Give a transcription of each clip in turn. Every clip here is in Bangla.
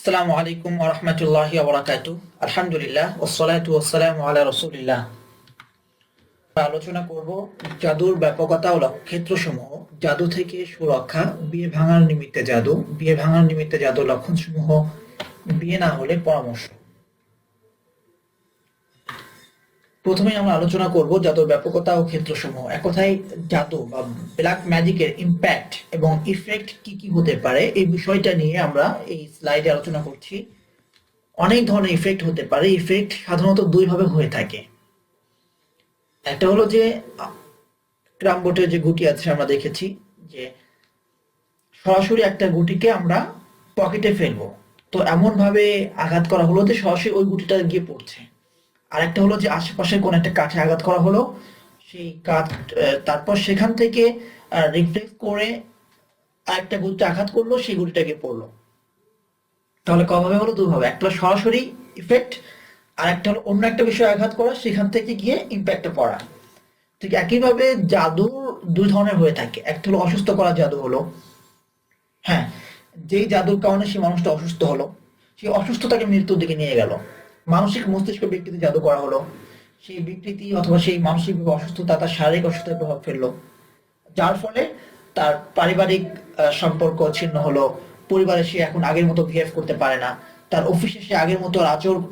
আসসালামু আলাইকুম ওয়া রাহমাতুল্লাহি ওয়া বারাকাতুহু। আলহামদুলিল্লাহ ওয়াসসালাতু ওয়াসসালামু আলা রাসূলিল্লাহ। আলোচনা করব জাদুর ব্যাপকতা ও ক্ষেত্রসমূহ, জাদু থেকে সুরক্ষা, বিয়ে ভাঙার নিমিত্তে জাদু, বিয়ে ভাঙার নিমিত্তে জাদুর লক্ষণসমূহ, বিয়ে না হলে পরামর্শ। প্রথমে আমরা আলোচনা করব জাদুর ব্যাপকতা ও ক্ষেত্রসমূহ। এক কথায় জাদু বা ব্ল্যাক ম্যাজিকের ইম্প্যাক্ট এবং ইফেক্ট কি কি হতে পারে এই বিষয়টা নিয়ে আমরা এই স্লাইডে আলোচনা করছি। অনেক ধরনের ইফেক্ট হতে পারে। ইফেক্ট সাধারণত দুই ভাবে হয়ে থাকে। একটা হলো যে ক্রামবোর্ডের যে গুটি আছে আমরা দেখেছি যে সরাসরি একটা গুটিকে আমরা পকেটে ফেলবো, তো এমন ভাবে আঘাত করা হলো যে সরাসরি ওই গুটিটা গিয়ে পড়ছে। আর একটা হলো যে আশেপাশে কোন একটা কাঠে আঘাত করা হলো, সেই কাঠ তারপর সেখান থেকে রিফ্লেক্স করে আরেকটা গুটিতে আঘাত করলো, সেই গুটিটা গিয়ে পড়লো। তাহলে কভাবে হলো দুভাবে, একটা হলো সরাসরি ইফেক্ট, আর একটা হলো অন্য একটা বিষয়ে আঘাত করা, সেখান থেকে গিয়ে ইম্প্যাক্টে পড়া। ঠিক একইভাবে জাদুর দুই ধরনের হয়ে থাকে। একটা হলো অসুস্থ করা জাদু, হলো হ্যাঁ, যেই জাদুর কারণে সেই মানুষটা অসুস্থ হলো, সেই অসুস্থতাকে মৃত্যুর দিকে নিয়ে গেল। মানসিক মস্তিষ্ক বিকৃতি জাদু করা হলো, সেই বিকৃতি অথবা সেই মানসিক অসুস্থতা তার শারীরিক অসুস্থতায় প্রভাব ফেললো, যার ফলে তার পারিবারিক সম্পর্ক ছিন্ন হলো। পরিবারে সে এখন আগের মতো বিহেভ করতে পারে না, তার অফিসে সে আগের মতো আর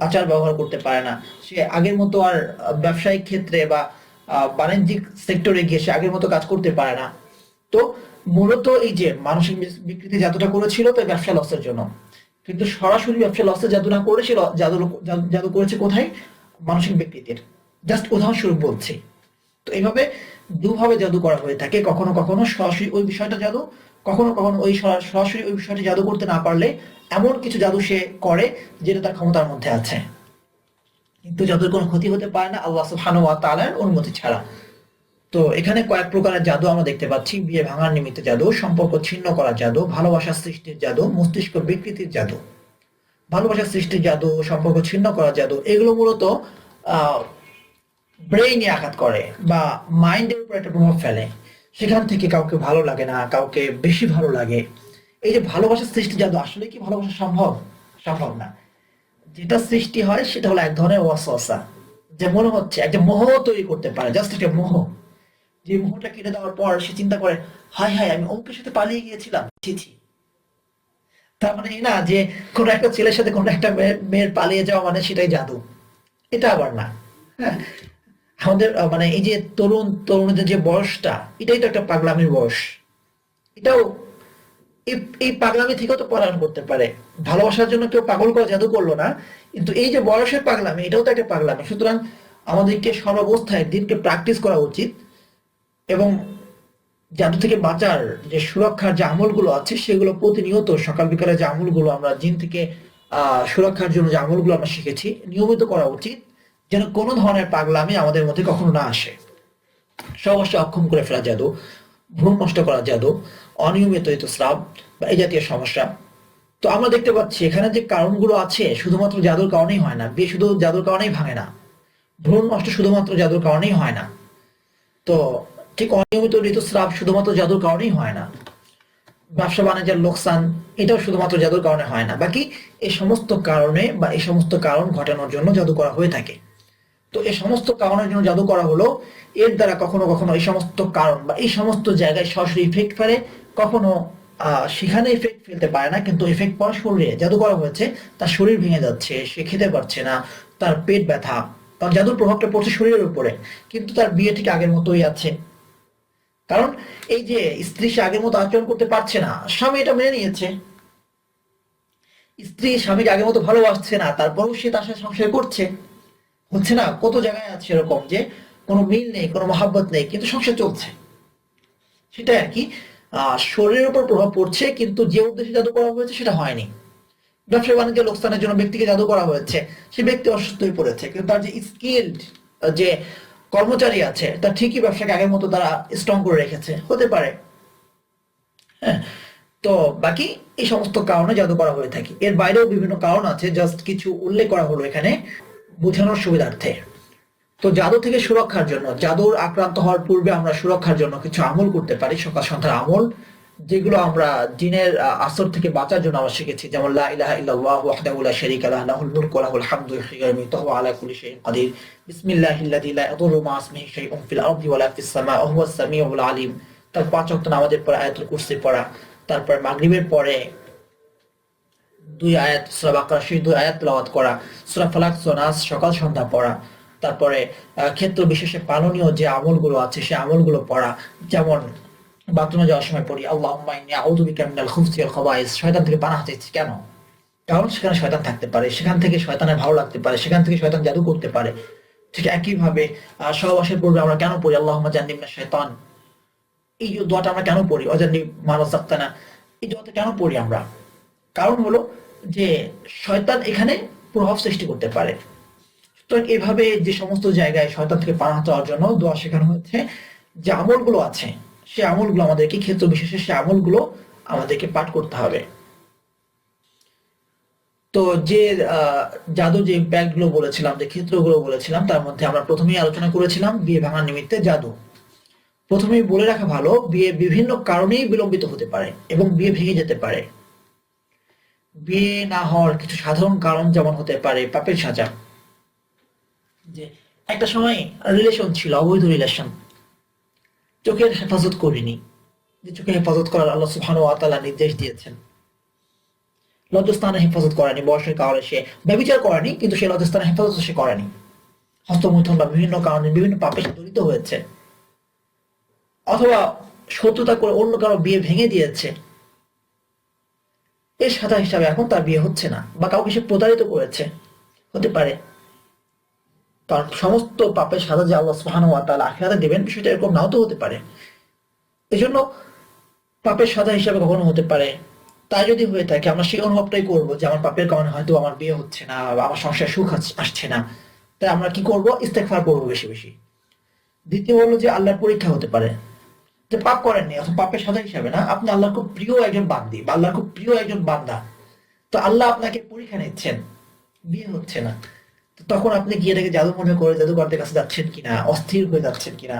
আচার ব্যবহার করতে পারে না, সে আগের মতো আর ব্যবসায়িক ক্ষেত্রে বা বাণিজ্যিক সেক্টরে গিয়ে সে আগের মতো কাজ করতে পারে না। তো মূলত এই যে মানসিক বিকৃতি জাদুটা করেছিল তার ব্যবসা লসের জন্য, কিন্তু সরাসরি ব্যবসা লসের জাদু না করে সে জাদু জাদু করেছে কোথায়? মানসিক বিকৃতির। জাস্ট উদাহরণস্বরূপ বলছি। তো এইভাবে দুভাবে জাদু করা হয়ে থাকে। কখনো কখনো সরাসরি ওই বিষয়টা জাদু, কখনো কখনো ওই সরাসরি ওই বিষয়টা জাদু করতে না পারলে এমন কিছু জাদু সে করে যেটা তার ক্ষমতার মধ্যে আছে, কিন্তু জাদুর কোনো ক্ষতি হতে পারে না আল্লাহ সুবহানাহু ওয়া তাআলার অনুমতি ছাড়া। তো এখানে কয়েক প্রকারের জাদু আমরা দেখতে পাচ্ছি: বিয়ে ভাঙার নিমিত্তে জাদু, সম্পর্ক ছিন্ন করার জাদু, ভালোবাসা সৃষ্টির জাদু, মস্তিষ্ক বিকৃতির জাদু। ভালোবাসা সৃষ্টির জাদু, সম্পর্ক ছিন্ন করার জাদু, এগুলো মূলত আহ ব্রেইনে আঘাত করে বা মাইন্ডের উপর একটা প্রভাব ফেলে। সেখান থেকে কাউকে ভালো লাগে না, কাউকে বেশি ভালো লাগে। এই যে ভালোবাসার সৃষ্টি জাদু, আসলে কি ভালোবাসা সম্ভব? সম্ভব না। যেটা সৃষ্টি হয় সেটা হলো এক ধরনের ওয়াসওয়াসা, যে মনে হচ্ছে একটা মোহ তৈরি করতে পারে, জাস্ট একটা মোহ। যে মোহটা কেটে দেওয়ার পর সে চিন্তা করে, হায় হায় আমি অমুকের সাথে পালিয়ে গিয়েছিলাম, ছি ছি। তার মানে এই না যে কোনো একটা ছেলের সাথে কোনো একটা মেয়ের পালিয়ে যাওয়া মানে সেটাই জাদু। এটা আবার না। হ্যাঁ, আমাদের মানে এই যে তরুণদের যে বয়সটা, এটাই তো একটা পাগলামির বয়স। এটাও এই এই পাগলামি থেকেও তো পলায়ন করতে পারে। ভালোবাসার জন্য কেউ পাগল করা জাদু করলো না, কিন্তু এই যে বয়সের পাগলামি, এটাও তো একটা পাগলামি। সুতরাং আমাদেরকে সর্বাবস্থায় দিনকে প্র্যাকটিস করা উচিত, এবং জাদু থেকে বাঁচার যে সুরক্ষার যে আমলগুলো আছে সেগুলো প্রতিনিয়ত সকাল বিকালে যে আমলগুলো আমরা জিন থেকে সুরক্ষার জন্য যে আমলগুলো আমরা শিখেছি নিয়মিত করা উচিত, যেন কোনো ধরনের পাগলামি আমাদের মধ্যে কখনো না আসে। সহসা অক্ষম করে ফেলা জাদু, ভ্রূণ নষ্ট করা জাদু, অনিয়মিত ঋতুস্রাব বা এই জাতীয় সমস্যা। তো আমরা দেখতে পাচ্ছি এখানে যে কারণগুলো আছে শুধুমাত্র জাদুর কারণেই হয় না। বিয়ে শুধু জাদুর কারণেই ভাঙে না, ভ্রূণ নষ্ট শুধুমাত্র জাদুর কারণেই হয় না। তো ঠিক অনিয়মিত ঋতুস্রাব শুধুমাত্র জাদুর কারণেই হয় না। ব্যবসা বাণিজ্যের লোকসান, এটাও শুধুমাত্র জাদুর কারণে হয় না। বাকি এই সমস্ত কারণে বা এই সমস্ত কারণ ঘটানোর জন্য জাদু করা হয়ে থাকে। তো এই সমস্ত কারণের জন্য জাদু করা হলো, এর দ্বারা কখনো কখনো এই সমস্ত কারণ বা এই সমস্ত জায়গায় সরাসরি ইফেক্ট ফেলে, কখনো সেখানে ইফেক্ট ফেলতে পারে না, কিন্তু ইফেক্ট পড়া শরীরে। জাদু করা হয়েছে, তার শরীর ভেঙে যাচ্ছে, সে খেতে পারছে না, তার পেট ব্যথা, কারণ জাদুর প্রভাবটা পড়ছে শরীরের উপরে, কিন্তু তার বিয়ে ঠিক আগের মতোই আছে। কারণ এই যে স্ত্রী সে আগের মতো আচরণ করতে পারছে না, স্বামী এটা মেনে নিয়েছে। স্ত্রী স্বামীকে আগের মতো ভালোবাসছে না, তারপরেও সে তার সাথে সংসার করছে। হচ্ছে না? কত জায়গায় আছে এরকম যে কোনো মিল নেই, কোনো মহাব্বত নেই, কিন্তু সংসার চলছে। সেটাই আর কি। শরীরের উপর প্রভাব পড়ছে, কিন্তু যে উদ্দেশ্যে জাদু করা হয়েছে সেটা হয়নি। ব্যবসা বাণিজ্য লোকসানের জন্য ব্যক্তিকে জাদু করা হয়েছে, সে ব্যক্তি অসুস্থ হয়ে পড়েছে, কিন্তু তার যে স্কিল্ড যে কর্মচারী আছে তার ঠিকই ব্যবসাকে আগের মতো তারা স্ট্রং করে রেখেছে, হতে পারে। হ্যাঁ, তো বাকি এই সমস্ত কারণে জাদু করা হয়ে থাকে। এর বাইরেও বিভিন্ন কারণ আছে, জাস্ট কিছু উল্লেখ করা হলো এখানে বোঝানোর সুবিধার্থে। তো জাদু থেকে সুরক্ষার জন্য, জাদুর আক্রান্ত হওয়ার পূর্বে আমরা সুরক্ষার জন্য কিছু আমল করতে পারি, সকাল সন্ধ্যার আমল। যেগুলো আমরা জিনের আসর থেকে বাঁচার জন্য আমরা শিখেছি, যেমন লা ইলাহা ইল্লাল্লাহ ওয়াহদাহু লা শারীকা লাহু লাহুল মুলকু ওয়া লাহুল হামদু ইহয়ি ওয়া yumiitu ওয়া হুয়া আলা কুল্লি শাইইন কাদির, বিসমিল্লাহিল্লাযী লা ইয়াদুররু মা ইসমিহি শাইউন ফিল আরদি ওয়া লা ফিস সামা ওয়া হুয়াস সামিউল আলিম। তার ৫ ওয়াক্ত নামাজের পরে আয়াতুল কুরসি পড়া, তারপর মাগরিবের পরে ২ আয়াত সূরা বাকারা সেই ২ আয়াত তেলাওয়াত করা, সূরা ফালাক সূরা নাস সকাল সন্ধ্যা পড়া, তারপরে ক্ষেত্র বিশেষে পালনীয় যে আমলগুলো আছে সেই আমলগুলো পড়া, যেমন বাথরুমে যাওয়ার সময় পড়ি আল্লাহুম্মা ইন্নী আউযু বিকা মিনাল খুবুসি ওয়াল খাবাইস। শয়তান থেকে পানাহ চাইছি কেন? কারণ সেখানে শয়তান থাকতে পারে, সেখান থেকে শয়তানের ভালো লাগতে পারে, সেখান থেকে শয়তান জাদু করতে পারে। ঠিক একইভাবে সহবাসের পূর্বে আমরা কেন পড়ি আল্লাহুম্মা জান্নিবনা শাইতান, এই যে দোয়াটা আমরা কেন পড়ি অজান্নি মা রাযাকতানা, এই দোয়াটা কেন পড়ি আমরা? কারণ হলো যে শয়তান এখানে প্রভাব সৃষ্টি করতে পারে। সুতরাং এভাবে যে সমস্ত জায়গায় শয়তান থেকে পানাহ চাওয়ার জন্য দোয়া শেখানো হয়েছে, যে আমলগুলো আছে সেই আমলগুলো আমাদেরকে ক্ষেত্র বিশেষে সেই আমলগুলো আমাদেরকে পাঠ করতে হবে। তো যে জাদু যে ইম্প্যাক্ট গুলো বলেছিলাম, যে ক্ষেত্রগুলো বলেছিলাম, তার মধ্যে আমরা প্রথমেই আলোচনা করেছিলাম বিয়ে ভাঙার নিমিত্তে জাদু। প্রথমেই বলে রাখা ভালো, বিয়ে বিভিন্ন কারণেই বিলম্বিত হতে পারে এবং বিয়ে ভেঙে যেতে পারে। বিয়ে না হওয়ার কিছু সাধারণ কারণ যেমন হতে পারে পাপের সাজা, যে একটা সময় রিলেশন ছিল, অবৈধ রিলেশন, চোখের হেফাজত করিনি, যে চোখের হেফাজত করার আল্লাহ সুবহানাহু ওয়া তাআলা নির্দেশ দিয়েছেন। লজ্জাস্থানের হেফাজত করেনি, বয়সের কারণে সে ব্যভিচার করেনি, কিন্তু সে লজ্জাস্থানের হেফাজত সে করেনি। হস্তমৈথুন বা বিভিন্ন কারণে বিভিন্ন পাপে সে জড়িত হয়েছে, অথবা শত্রুতা করে অন্য কারো বিয়ে ভেঙে দিয়েছে, এর সাজা হিসাবে এখন তার বিয়ে হচ্ছে না, বা কাউকে সে প্রতারিত করেছে, হতে পারে। কারণ সমস্ত পাপের সাজা যে আল্লাহ সুবহানাহু ওয়া তাআলা আখিরাতে দেবেন, বিষয়টা এরকম নাও তো হতে পারে। এজন্য পাপের সাজা হিসাবে কখনো হতে পারে। তাই যদি হয়ে থাকে, আমরা সেই অনুভবটাই করবো যে আমার পাপের কারণে হয়তো আমার বিয়ে হচ্ছে না বা আমার সংসারে সুখ আসছে না, তাই আমরা কি করব? ইস্তেগফার করবো বেশি বেশি। দ্বিতীয় হলো যে আল্লাহর পরীক্ষা হতে পারে, যে পাপ করেননি অথবা পাপের সাজা হিসাবে না, আপনি আল্লাহর খুব প্রিয় একজন বান্দি বা আল্লাহর খুব প্রিয় একজন বান্দা, তো আল্লাহ আপনাকে পরীক্ষা নিচ্ছেন, বিয়ে হচ্ছে না, তো তখন আপনি গিয়ে এটাকে জাদু মনে করে জাদুকরদের কাছে যাচ্ছেন কিনা, অস্থির হয়ে যাচ্ছেন কিনা,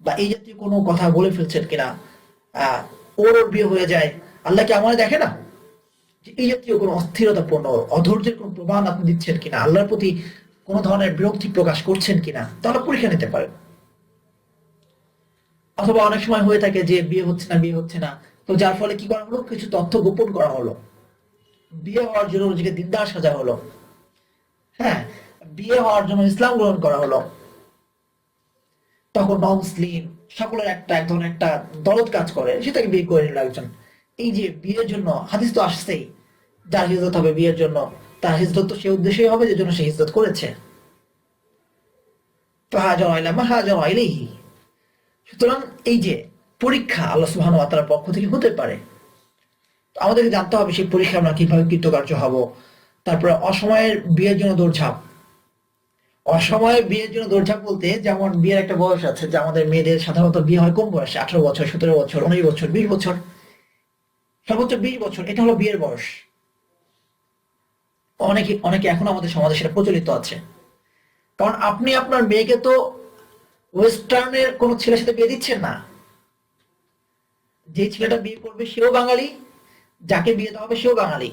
বা এই জাতীয় কোনো কথা বলে ফেলছেন কিনা, ওর বিয়ে হয়ে যায়, আল্লাহ কি আমার দেখে না? যে এই জাতীয় কোনো অস্থিরতাপূর্ণ অধৈর্যের কোনো প্রমাণ আপনি দিচ্ছেন কিনা, আল্লাহর প্রতি কোনো ধরনের বিরক্তি প্রকাশ করছেন কিনা, তাহলে পরীক্ষা নিতে পারেন। অথবা অনেক সময় হয়ে থাকে যে বিয়ে হচ্ছে না, বিয়ে হচ্ছে না, তো যার ফলে কি করা হলো, কিছু তথ্য গোপন করা হলো, বিয়ে হওয়ার জন্য নিজেকে দিনদার সাজা হলো, হ্যাঁ, বিয়ে হওয়ার জন্য ইসলাম গ্রহণ করা হলো, তখন মুসলিম সকলের একটা এক ধরনের একটা দরদ কাজ করে, সেটাকে বিয়ে করে নিল একজন। এই যে বিয়ের জন্য হাদিস তো আসছেই, যার হিজরত হবে বিয়ের জন্য, তার হিজরত তো সে উদ্দেশ্যই হবে যে জন্য সে হিজরত করেছে। ফাহাজারা ইলা মা হাজারা ইলাইহি। সুতরাং এই যে পরীক্ষা আল্লাহ সুবহানাহু ওয়া তাআলার পক্ষ থেকে হতে পারে, তো আমাদেরকে জানতে হবে সেই পরীক্ষা আমরা কিভাবে কৃতকার্য হব। তারপরে অসময়ের বিয়ের জন্য দৌড়ঝাঁপ, অসময়ে বিয়ের জন্য দৌড়ঝাঁপ বলতে যেমন বিয়ের একটা বয়স আছে, যে আমাদের মেয়েদের সাধারণত বিয়ে হয় কোন বয়সে? 18 বছর, 17 বছর, 19 বছর, 20 বছর, সর্বোচ্চ 20 বছর, এটা হলো বিয়ের বয়স। অনেকে অনেকে এখন আমাদের সমাজে সেটা প্রচলিত আছে। কারণ আপনি আপনার মেয়েকে তো ওয়েস্টার্নের কোন ছেলের সাথে বিয়ে দিচ্ছেন না, যে ছেলেটা বিয়ে করবে সেও বাঙালি, যাকে বিয়ে দেওয়া হবে সেও বাঙালি।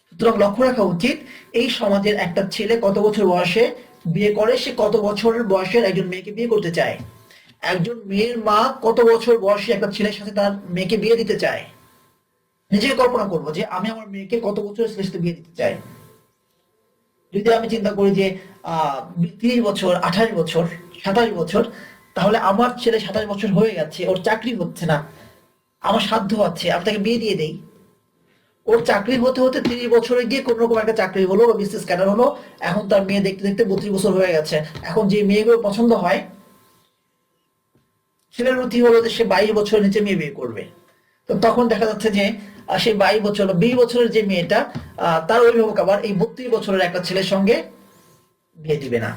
সুতরাং লক্ষ্য রাখা উচিত এই সমাজের একটা ছেলে কত বছর বয়সে বিয়ে করে, সে কত বছরের বয়সের একজন মেয়েকে বিয়ে করতে চায়, একজন মেয়ের মা কত বছর বয়সী একটা ছেলের সাথে তার মেয়েকে বিয়ে দিতে চায়। নিজেকে কল্পনা করবো যে আমি আমার মেয়েকে কত বছরের ছেলের সাথে বিয়ে দিতে চাই। যদি আমি চিন্তা করি যে 30 বছর, 28 বছর, 27 বছর, তাহলে আমার ছেলে 27 বছর হয়ে গেছে, ওর চাকরি হচ্ছে না, আমার সাধ্য আছে, আমি তাকে বিয়ে দিয়ে দেই। ওর চাকরি হতে হতে 30 বছরে গিয়ে কোন রকম একটা চাকরি হলো বা বিসনেস ক্যাডার হলো, এখন তার মেয়ে দেখতে দেখতে 32 বছর হয়ে গেছে। এখন যে মেয়েগুলো পছন্দ হয়, ছেলের রুচি হলো যে সে 22 বছরের নিচে মেয়ে বিয়ে করবে। তো তখন দেখা যাচ্ছে যে সেই 22 বছর বা 20 বছরের যে মেয়েটা, তার অভিভাবক আবার এই 32 বছরের একটা ছেলের সঙ্গে বিয়ে দিবে না।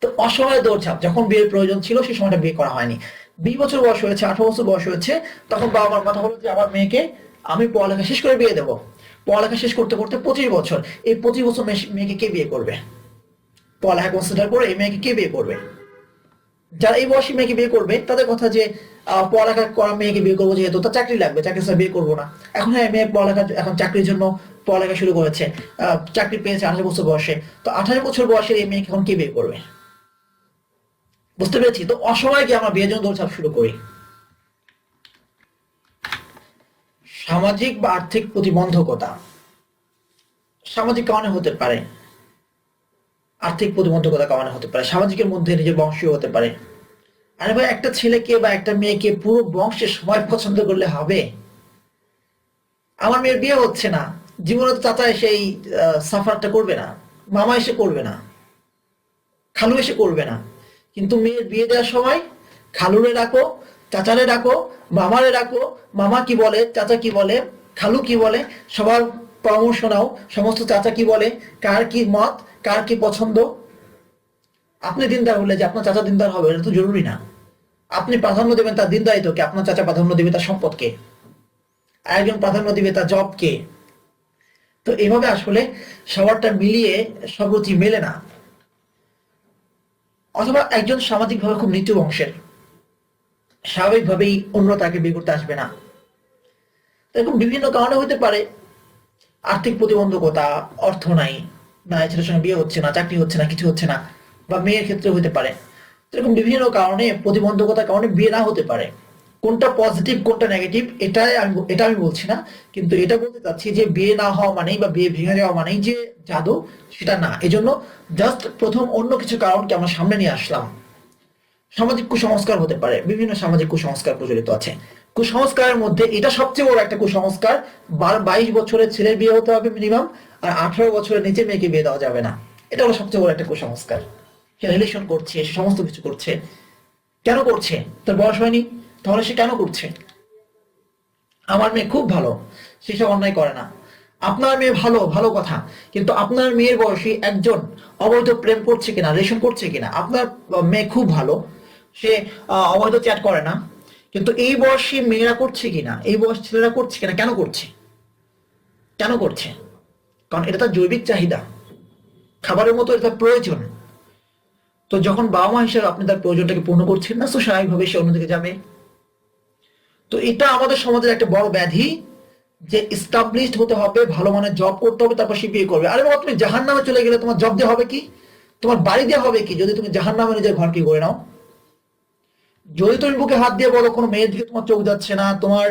তো অসময়ে দৌড়ঝাঁপ, যখন বিয়ের প্রয়োজন ছিল সেই সময়টা বিয়ে করা হয়নি। 20 বছর বয়স হয়েছে, 18 বছর বয়স হয়েছে, তখন বাবা মার কথা হলো যে আমার মেয়েকে আমি পড়ালেখা শেষ করে বিয়ে দেবো। পড়ালেখা শেষ করতে করতে 25 বছর, এই 25 বছর মেয়েকে কে বিয়ে করবে? পড়ালেখা কনসিডার করে এই মেয়েকে কে বিয়ে করবে? যারা এই বয়সী মেয়েকে বিয়ে করবে তাদের কথা যে পড়ালেখা করা মেয়েকে বিয়ে করবো, যেহেতু তার চাকরি লাগবে, চাকরি ছাড়া বিয়ে করবো না। এখন হ্যাঁ, মেয়ে পড়ালেখা এখন চাকরির জন্য পড়ালেখা শুরু করেছে, চাকরি পেয়েছে 18 বছর বয়সে, তো 18 বছর বয়সের এই মেয়েকে এখন কে বিয়ে করবে? বুঝতে পেরেছি। তো অসময়ে গিয়ে আমরা বিয়ের জন্য দৌড়ঝাঁপ শুরু করি। সামাজিক বা আর্থিক প্রতিবন্ধকতা সামাজিক কারণে হতে পারে, আর্থিক প্রতিবন্ধকতা কারণে হতে পারে, সামাজিকের মধ্যে নিজের বংশীয় হতে পারে। আরে ভাই, একটা ছেলেকে বা একটা মেয়েকে পুরো বংশের সবাই পছন্দ করলে হবে? আমার মেয়ের বিয়ে হচ্ছে না, জীবনে তো চাচা এসে এই সাফারটা করবে না, মামা এসে করবে না, খালু এসে করবে না, কিন্তু মেয়ের বিয়ে দেওয়ার সময় খালুরে ডাকো, চাচারে ডাকো, মামারে ডাকো, মামা কি বলে, চাচা কি বলে, খালু কি বলে, সবার পরামর্শ নাও, সমস্ত চাচা কি বলে, কার কি মত, কার কি পছন্দ। আপনি দিনদার হলে যে আপনার চাচা দিনদার হবে এটা তো জরুরি না। আপনি প্রাধান্য দেবেন তার দিনদারিত্বকে, আপনার চাচা প্রাধান্য দেবে তার সম্পদকে, আরেকজন প্রাধান্য দিবে তার জবকে। তো এভাবে আসলে সবারটা মিলিয়ে সব রুচি মেলে না। অথবা একজন সামাজিকভাবে খুব নিচু বংশের, স্বাভাবিকভাবেই অন্য তাকে বিয়ে করতে আসবে না। এরকম বিভিন্ন কারণে হতে পারে। আর্থিক প্রতিবন্ধকতা, অর্থ নাই, না ছেলের সঙ্গে বিয়ে হচ্ছে না, চাকরি হচ্ছে না, কিছু হচ্ছে না, বা মেয়ের ক্ষেত্রে হতে পারে। এরকম বিভিন্ন কারণে, প্রতিবন্ধকতার কারণে বিয়ে না হতে পারে। কোনটা পজিটিভ কোনটা নেগেটিভ এটা আমি বলছি না, কিন্তু এটা বলতে চাচ্ছি যে বিয়ে না হওয়া মানেই বা বিয়ে ভেঙে যাওয়া মানেই যে জাদু, সেটা না। এজন্য জাস্ট প্রথম অন্য কিছু কারণকে আমরা সামনে নিয়ে আসলাম। সামাজিক কুসংস্কার হতে পারে, বিভিন্ন সামাজিক কুসংস্কার প্রচলিত আছে। কুসংস্কারের মধ্যে এটা সবচেয়ে বড় একটা কুসংস্কার, 22 বছরের ছেলের বিয়ে হতে হবে মিনিমাম, আর 18 বছরের নিচে মেয়েকে বিয়ে দেওয়া যাবে না। এটা হলো সবচেয়ে বড় একটা কুসংস্কার। সে রিলেশন করছে, সে সমস্ত কিছু করছে, কেন করছে? তার বয়স হয়নি, তাহলে সে কেন করছে? আমার মেয়ে খুব ভালো, সেসব অন্যায় করে না। আপনার মেয়ে ভালো, ভালো কথা, কিন্তু আপনার মেয়ের বয়সী একজন অবৈধ প্রেম করছে কিনা, রিলেশন করছে কিনা? আপনার মেয়ে খুব ভালো, সে অবৈধ চ্যাট করে না, কিন্তু এই বয়সী মেয়েরা করছে কিনা, এই বয়স ছেলেরা করছে কিনা, কেন করছে? কেন করছে? কারণ এটা তার জৈবিক চাহিদা, খাবারের মতো এটা তার প্রয়োজন। তো যখন বাবা মা হিসেবে আপনি তার প্রয়োজনটাকে পূর্ণ করছেন না, তো স্বাভাবিকভাবে সে অন্যদিকে যাবে। তো এটা আমাদের সমাজের একটা বড় ব্যাধি, যে এস্টাবলিশড হতে হবে, ভালো মানের জব করতে হবে, তারপর সে বিয়ে করবে। আরে বাবা, তুমি জাহান নামে চলে গেলে তোমার জব দেওয়া হবে কি? তোমার বাড়ি দেওয়া হবে কি যদি তুমি জাহান নামে নিজের ঘর কি করে নাও? যদি তুমি বুকে হাত দিয়ে বলো কোনো মেয়ের দিকে তোমার চোখ যাচ্ছে না, তোমার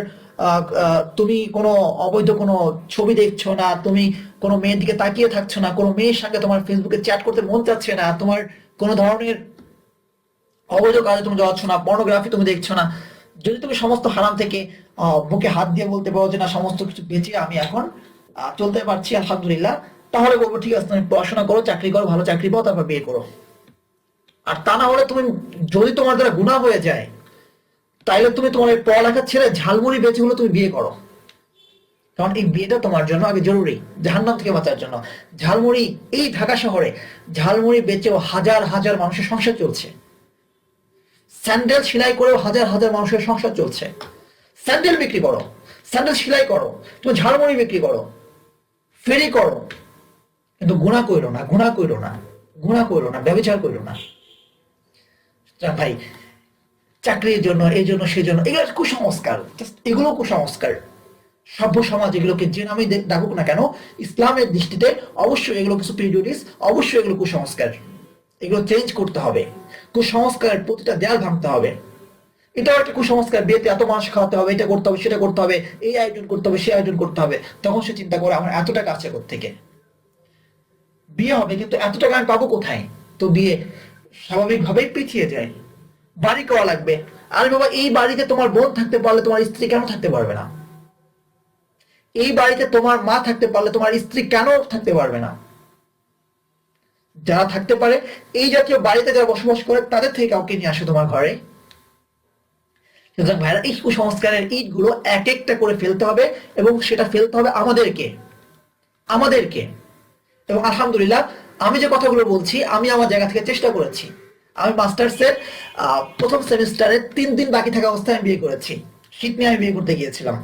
তুমি কোনো অবৈধ কোনো ছবি দেখছো না, তুমি কোনো মেয়ের দিকে তাকিয়ে থাকছো না, কোনো মেয়ের সঙ্গে তোমার ফেসবুকে চ্যাট করতে মন চাচ্ছে না, তোমার কোনো ধরনের অবৈধ কাজে তুমি যাচ্ছ না, পর্নোগ্রাফি তুমি দেখছো না, যদি তুমি সমস্ত হারাম থেকে বুকে হাত দিয়ে বলতে পারো যে না, সমস্ত কিছু বেঁচে আমি এখন চলতে পারছি আলহামদুলিল্লাহ, তাহলে বলবো ঠিক আছে, তুমি পড়াশোনা করো, চাকরি করো, ভালো চাকরি পাও, তারপর বিয়ে করো। আর তা না হলে তুমি, যদি তোমার দ্বারা গুনাহ হয়ে যায়, তাইলে তুমি তোমার এই পড়ালেখা ছেড়ে ঝালমুড়ি বেঁচে হলো তুমি বিয়ে করো। কারণ এই বিয়েটা তোমার জন্য আগে জরুরি, জাহান্নাম থেকে বাঁচার জন্য। ঝালমুড়ি, এই ঢাকা শহরে ঝালমুড়ি বেচেও হাজার হাজার মানুষের সংসার চলছে, স্যান্ডেল সেলাই করেও হাজার হাজার মানুষের সংসার চলছে। স্যান্ডেল বিক্রি করো, স্যান্ডেল সেলাই করো, তুমি ঝালমুড়ি বিক্রি করো, ফেরি করো, কিন্তু গুণা কইরো না, গুণা কইরো না, গুণা কইরো না, ব্যবচার কইরো না। ভাই, চাকরির জন্য, এই জন্য, সেই জন্য, এগুলো কুসংস্কার, এগুলো কুসংস্কার। সভ্য সমাজ এগুলোকে যে নামে ডাকুক না কেন, ইসলামের দৃষ্টিতে অবশ্যই এগুলো কিছু প্রিজুডিস, অবশ্যই এগুলো কুসংস্কার। এগুলো চেঞ্জ করতে হবে। কুসংস্কারের প্রতিটা দেয়াল ভাঙতে হবে। এটাও একটা কুসংস্কার, বিয়েতে এত মানুষ খাওয়াতে হবে, এটা করতে হবে, সেটা করতে হবে, এই আয়োজন করতে হবে, সেই আয়োজন করতে হবে। তখন সে চিন্তা করে আমার এত টাকা আছে কোত্থেকে, বিয়ে হবে কিন্তু এত টাকা আমি পাবো কোথায়? তো বিয়ে স্বাভাবিকভাবেই পিছিয়ে যায়। বাড়ি করা লাগবে। আরে বাবা, এই বাড়িতে তোমার বোন থাকতে পারলে তোমার স্ত্রী কেন থাকতে পারবে না? এই বাড়িতে তোমার মা থাকতে পারলে তোমার স্ত্রী কেন থাকতে পারবে না? যারা থাকতে পারে, এই জাতীয় বাড়িতে যারা বসবাস করে, তাদের থেকে কাউকে নিয়ে আসো তোমার ঘরে। সুতরাং ভাইরা, এই কুসংস্কারের ইট গুলো এক একটা করে ফেলতে হবে, এবং সেটা ফেলতে হবে আমাদেরকে, আমাদেরকে। এবং আলহামদুলিল্লাহ, আমি যে কথাগুলো বলছি, আমি আমার জায়গা থেকে চেষ্টা করেছি। আমি মাস্টার্সের প্রথম সেমিস্টারে 3 দিন বাকি থাকা অবস্থায় আমি বিয়ে করেছি। শীত নিয়ে আমি বিয়ে করতে গিয়েছিলাম,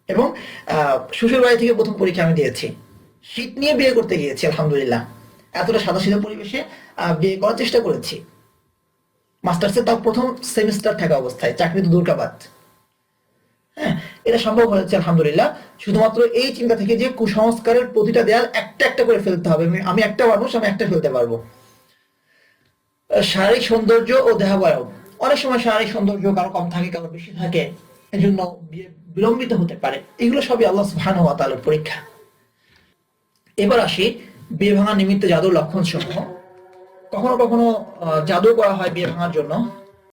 এবং শ্বশুর বাড়ি থেকে প্রথম পরীক্ষা আমি দিয়েছি, শীত নিয়ে বিয়ে করতে গিয়েছি। আলহামদুলিল্লাহ, এতটা সাদাসিধা পরিবেশে বিয়ে করার চেষ্টা করেছি। মাস্টার্সে তাও প্রথম সেমিস্টার থাকা অবস্থায়, চাকরি তো দূর কা বাত। হ্যাঁ, এটা সম্ভব হয়েছে আলহামদুলিল্লাহ। শুধুমাত্র এই চিন্তা থেকে যে কুসংস্কারের প্রতিটা দেয়াল একটা একটা করে ফেলতে হবে, আমি একটা মানুষ, আমি একটা ফেলতে পারবো। শারীরিক সৌন্দর্য ও দেহাবয়ব, অনেক সময় শারীরিক সৌন্দর্য কারো কম থাকে, কারো বেশি থাকে, এজন্য বিয়ে বিলম্বিত হতে পারে। এগুলো সবই আল্লাহ সুবহানাহু ওয়া তাআলার পরীক্ষা। এবার আসি বিয়ে ভাঙার নিমিত্ত জাদুর লক্ষণ সমূহ। কখনো কখনো জাদু করা হয় বিয়ে ভাঙার জন্য।